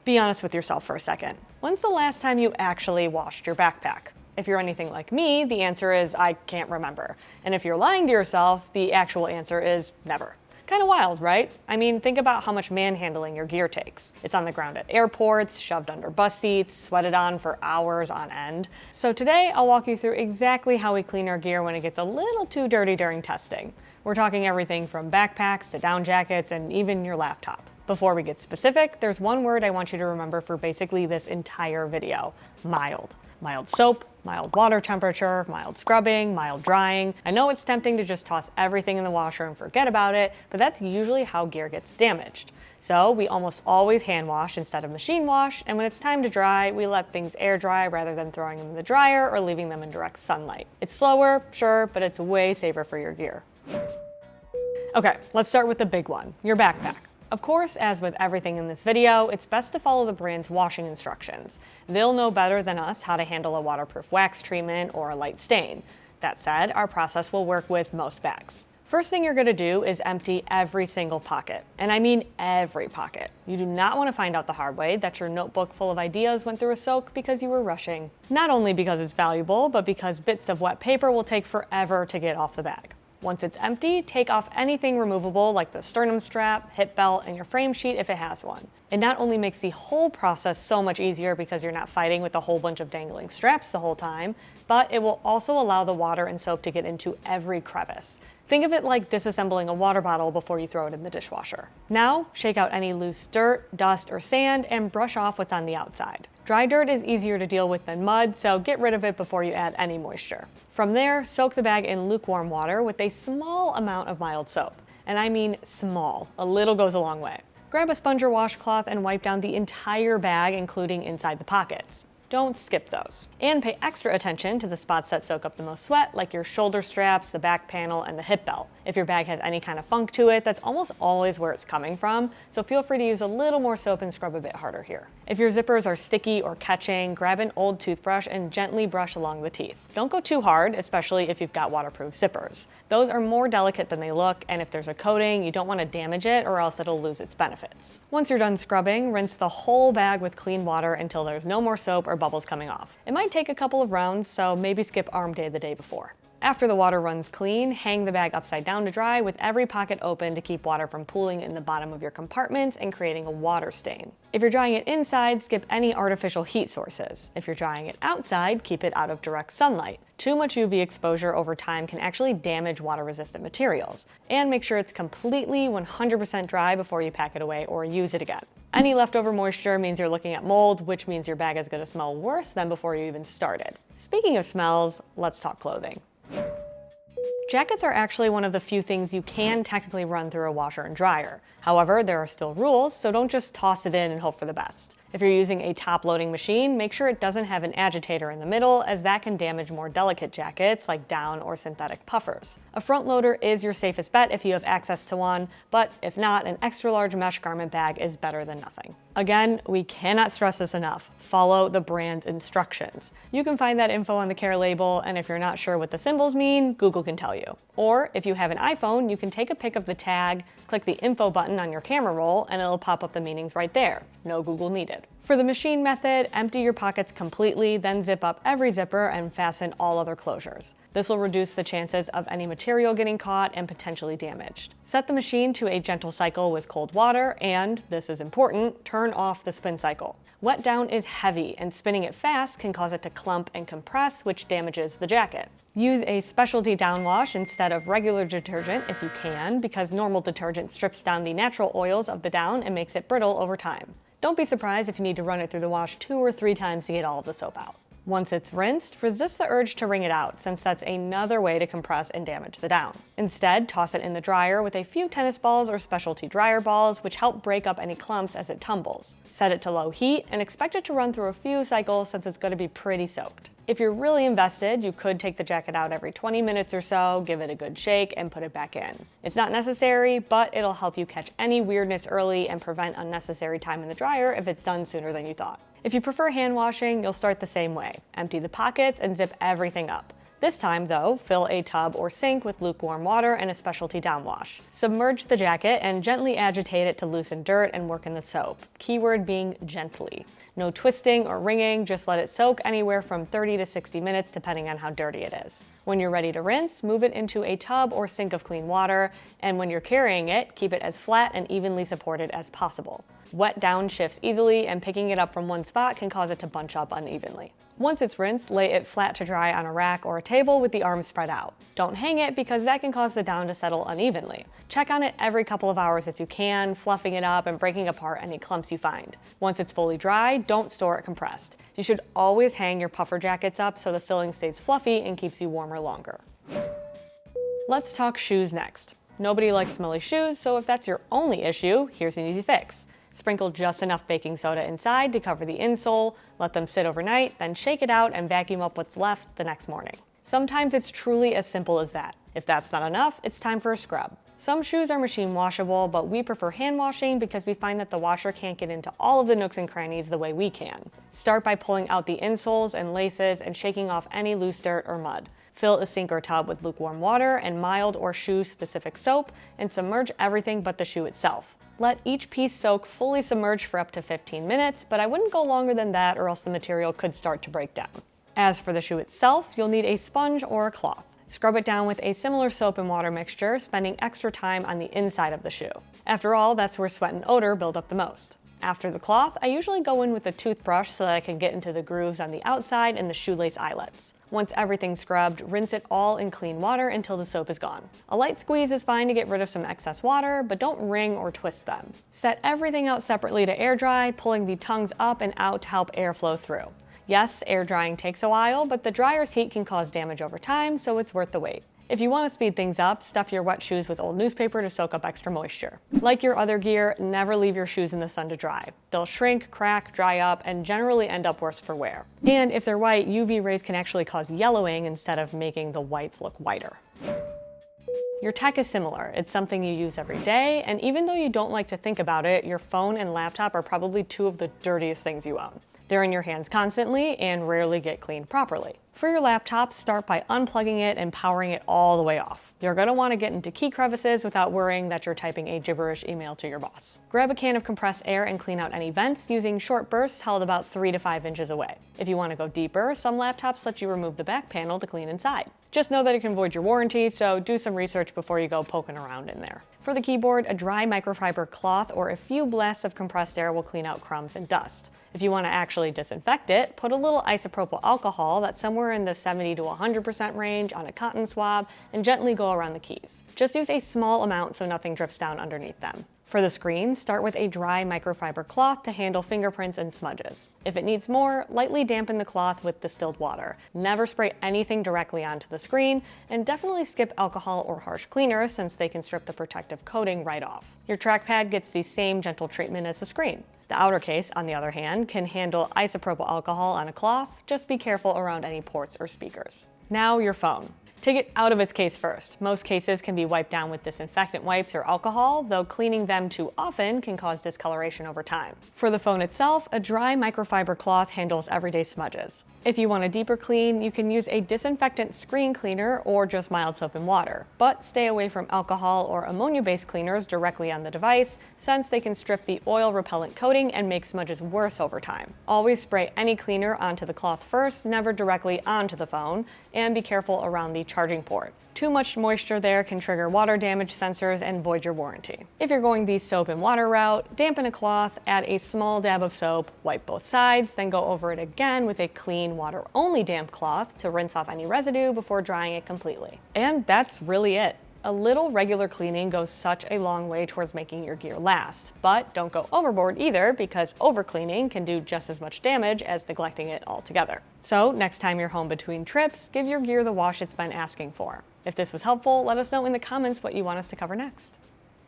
Be honest with yourself for a second. When's the last time you actually washed your backpack? If you're anything like me, the answer is I can't remember. And if you're lying to yourself, the actual answer is never. Kind of wild, right? I mean, think about how much manhandling your gear takes. It's on the ground at airports, shoved under bus seats, sweated on for hours on end. So today, I'll walk you through exactly how we clean our gear when it gets a little too dirty during testing. We're talking everything from backpacks to down jackets and even your laptop. Before we get specific, there's one word I want you to remember for basically this entire video: mild. Mild soap, mild water temperature, mild scrubbing, mild drying. I know it's tempting to just toss everything in the washer and forget about it, but that's usually how gear gets damaged. So we almost always hand wash instead of machine wash, and when it's time to dry, we let things air dry rather than throwing them in the dryer or leaving them in direct sunlight. It's slower, sure, but it's way safer for your gear. Okay, let's start with the big one, your backpack. Of course, as with everything in this video, it's best to follow the brand's washing instructions. They'll know better than us how to handle a waterproof wax treatment or a light stain. That said, our process will work with most bags. First thing you're gonna do is empty every single pocket. And I mean every pocket. You do not want to find out the hard way that your notebook full of ideas went through a soak because you were rushing. Not only because it's valuable, but because bits of wet paper will take forever to get off the bag. Once it's empty, take off anything removable like the sternum strap, hip belt, and your frame sheet if it has one. It not only makes the whole process so much easier because you're not fighting with a whole bunch of dangling straps the whole time, but it will also allow the water and soap to get into every crevice. Think of it like disassembling a water bottle before you throw it in the dishwasher. Now, shake out any loose dirt, dust, or sand and brush off what's on the outside. Dry dirt is easier to deal with than mud, so get rid of it before you add any moisture. From there, soak the bag in lukewarm water with a small amount of mild soap. And I mean small. A little goes a long way. Grab a sponge or washcloth and wipe down the entire bag, including inside the pockets. Don't skip those. And pay extra attention to the spots that soak up the most sweat, like your shoulder straps, the back panel, and the hip belt. If your bag has any kind of funk to it, that's almost always where it's coming from, so feel free to use a little more soap and scrub a bit harder here. If your zippers are sticky or catching, grab an old toothbrush and gently brush along the teeth. Don't go too hard, especially if you've got waterproof zippers. Those are more delicate than they look, and if there's a coating, you don't want to damage it or else it'll lose its benefits. Once you're done scrubbing, rinse the whole bag with clean water until there's no more soap or bubbles coming off. It might take a couple of rounds, so maybe skip arm day the day before. After the water runs clean, hang the bag upside down to dry with every pocket open to keep water from pooling in the bottom of your compartments and creating a water stain. If you're drying it inside, skip any artificial heat sources. If you're drying it outside, keep it out of direct sunlight. Too much UV exposure over time can actually damage water-resistant materials. And make sure it's completely 100% dry before you pack it away or use it again. Any leftover moisture means you're looking at mold, which means your bag is going to smell worse than before you even started. Speaking of smells, let's talk clothing. Jackets are actually one of the few things you can technically run through a washer and dryer. However, there are still rules, so don't just toss it in and hope for the best. If you're using a top-loading machine, make sure it doesn't have an agitator in the middle, as that can damage more delicate jackets like down or synthetic puffers. A front loader is your safest bet if you have access to one, but if not, an extra-large mesh garment bag is better than nothing. Again, we cannot stress this enough. Follow the brand's instructions. You can find that info on the care label, and if you're not sure what the symbols mean, Google can tell you. Or if you have an iPhone, you can take a pic of the tag, click the info button on your camera roll, and it'll pop up the meanings right there. No Google needed. For the machine method, empty your pockets completely, then zip up every zipper and fasten all other closures. This will reduce the chances of any material getting caught and potentially damaged. Set the machine to a gentle cycle with cold water and, this is important, turn off the spin cycle. Wet down is heavy, and spinning it fast can cause it to clump and compress, which damages the jacket. Use a specialty down wash instead of regular detergent if you can, because normal detergent strips down the natural oils of the down and makes it brittle over time. Don't be surprised if you need to run it through the wash 2 or 3 times to get all of the soap out. Once it's rinsed, resist the urge to wring it out, since that's another way to compress and damage the down. Instead, toss it in the dryer with a few tennis balls or specialty dryer balls, which help break up any clumps as it tumbles. Set it to low heat and expect it to run through a few cycles since it's going to be pretty soaked. If you're really invested, you could take the jacket out every 20 minutes or so, give it a good shake, and put it back in. It's not necessary, but it'll help you catch any weirdness early and prevent unnecessary time in the dryer if it's done sooner than you thought. If you prefer hand washing, you'll start the same way. Empty the pockets and zip everything up. This time, though, fill a tub or sink with lukewarm water and a specialty downwash. Submerge the jacket and gently agitate it to loosen dirt and work in the soap. Keyword being gently. No twisting or wringing, just let it soak anywhere from 30 to 60 minutes depending on how dirty it is. When you're ready to rinse, move it into a tub or sink of clean water, and when you're carrying it, keep it as flat and evenly supported as possible. Wet down shifts easily, and picking it up from one spot can cause it to bunch up unevenly. Once it's rinsed, lay it flat to dry on a rack or a table with the arms spread out. Don't hang it because that can cause the down to settle unevenly. Check on it every couple of hours if you can, fluffing it up and breaking apart any clumps you find. Once it's fully dry, don't store it compressed. You should always hang your puffer jackets up so the filling stays fluffy and keeps you warmer longer. Let's talk shoes next. Nobody likes smelly shoes, so if that's your only issue, here's an easy fix. Sprinkle just enough baking soda inside to cover the insole, let them sit overnight, then shake it out and vacuum up what's left the next morning. Sometimes it's truly as simple as that. If that's not enough, it's time for a scrub. Some shoes are machine washable, but we prefer hand washing because we find that the washer can't get into all of the nooks and crannies the way we can. Start by pulling out the insoles and laces and shaking off any loose dirt or mud. Fill a sink or tub with lukewarm water and mild or shoe-specific soap and submerge everything but the shoe itself. Let each piece soak fully submerged for up to 15 minutes, but I wouldn't go longer than that or else the material could start to break down. As for the shoe itself, you'll need a sponge or a cloth. Scrub it down with a similar soap and water mixture, spending extra time on the inside of the shoe. After all, that's where sweat and odor build up the most. After the cloth, I usually go in with a toothbrush so that I can get into the grooves on the outside and the shoelace eyelets. Once everything's scrubbed, rinse it all in clean water until the soap is gone. A light squeeze is fine to get rid of some excess water, but don't wring or twist them. Set everything out separately to air dry, pulling the tongues up and out to help air flow through. Yes, air drying takes a while, but the dryer's heat can cause damage over time, so it's worth the wait. If you want to speed things up, stuff your wet shoes with old newspaper to soak up extra moisture. Like your other gear, never leave your shoes in the sun to dry. They'll shrink, crack, dry up, and generally end up worse for wear. And if they're white, UV rays can actually cause yellowing instead of making the whites look whiter. Your tech is similar. It's something you use every day, and even though you don't like to think about it, your phone and laptop are probably two of the dirtiest things you own. They're in your hands constantly and rarely get cleaned properly. For your laptop, start by unplugging it and powering it all the way off. You're going to want to get into key crevices without worrying that you're typing a gibberish email to your boss. Grab a can of compressed air and clean out any vents using short bursts held about 3 to 5 inches away. If you want to go deeper, some laptops let you remove the back panel to clean inside. Just know that it can void your warranty, so do some research before you go poking around in there. For the keyboard, a dry microfiber cloth or a few blasts of compressed air will clean out crumbs and dust. If you want to actually disinfect it, put a little isopropyl alcohol that's somewhere in the 70 to 100% range on a cotton swab and gently go around the keys. Just use a small amount so nothing drips down underneath them. For the screen, start with a dry microfiber cloth to handle fingerprints and smudges. If it needs more, lightly dampen the cloth with distilled water. Never spray anything directly onto the screen, and definitely skip alcohol or harsh cleaners since they can strip the protective coating right off. Your trackpad gets the same gentle treatment as the screen. The outer case, on the other hand, can handle isopropyl alcohol on a cloth. Just be careful around any ports or speakers. Now your phone. Take it out of its case first. Most cases can be wiped down with disinfectant wipes or alcohol, though cleaning them too often can cause discoloration over time. For the phone itself, a dry microfiber cloth handles everyday smudges. If you want a deeper clean, you can use a disinfectant screen cleaner or just mild soap and water. But stay away from alcohol or ammonia-based cleaners directly on the device, since they can strip the oil-repellent coating and make smudges worse over time. Always spray any cleaner onto the cloth first, never directly onto the phone, and be careful around the charging port. Too much moisture there can trigger water damage sensors and void your warranty. If you're going the soap and water route, dampen a cloth, add a small dab of soap, wipe both sides, then go over it again with a clean water-only damp cloth to rinse off any residue before drying it completely. And that's really it. A little regular cleaning goes such a long way towards making your gear last, but don't go overboard either because overcleaning can do just as much damage as neglecting it altogether. So next time you're home between trips, give your gear the wash it's been asking for. If this was helpful, let us know in the comments what you want us to cover next.